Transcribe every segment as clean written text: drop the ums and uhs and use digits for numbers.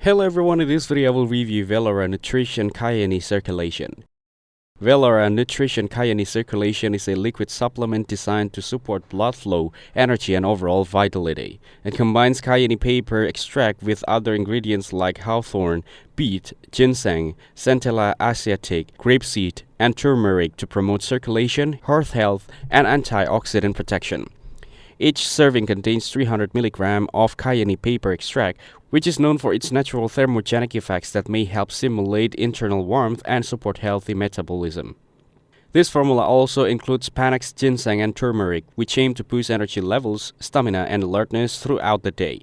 Hello everyone, in this video I will review Velora Nutrition Cayenne Circulation. Velora Nutrition Cayenne Circulation is a liquid supplement designed to support blood flow, energy, and overall vitality. It combines cayenne pepper extract with other ingredients like hawthorn, beet, ginseng, centella asiatic, grapeseed, and turmeric to promote circulation, heart health, and antioxidant protection. Each serving contains 300 mg of cayenne pepper extract, which is known for its natural thermogenic effects that may help stimulate internal warmth and support healthy metabolism. This formula also includes panax, ginseng, and turmeric, which aim to boost energy levels, stamina, and alertness throughout the day.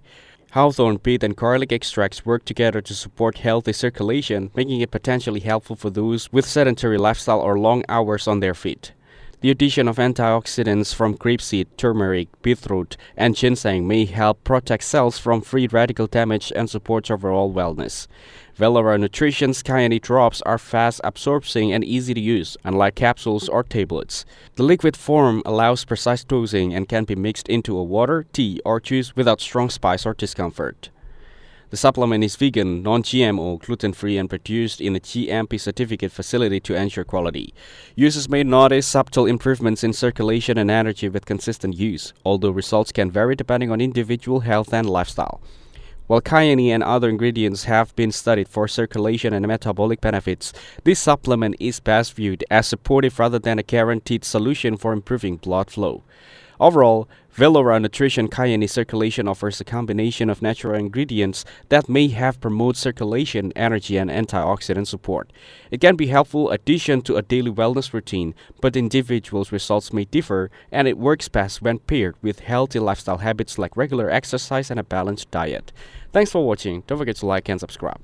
Hawthorn, beet, and garlic extracts work together to support healthy circulation, making it potentially helpful for those with sedentary lifestyle or long hours on their feet. The addition of antioxidants from grapeseed, turmeric, beetroot, and ginseng may help protect cells from free radical damage and support overall wellness. Velora Nutrition's cayenne drops are fast absorbing and easy to use, unlike capsules or tablets. The liquid form allows precise dosing and can be mixed into a water, tea, or juice without strong spice or discomfort. The supplement is vegan, non-GMO, gluten-free, and produced in a GMP certificate facility to ensure quality. Users may notice subtle improvements in circulation and energy with consistent use, although results can vary depending on individual health and lifestyle. While cayenne and other ingredients have been studied for circulation and metabolic benefits, this supplement is best viewed as supportive rather than a guaranteed solution for improving blood flow. Overall, Velora Nutrition Cayenne Circulation offers a combination of natural ingredients that may have promote circulation, energy, and antioxidant support. It can be a helpful addition to a daily wellness routine, but individuals' results may differ, and it works best when paired with healthy lifestyle habits like regular exercise and a balanced diet. Thanks for watching. Don't forget to like and subscribe.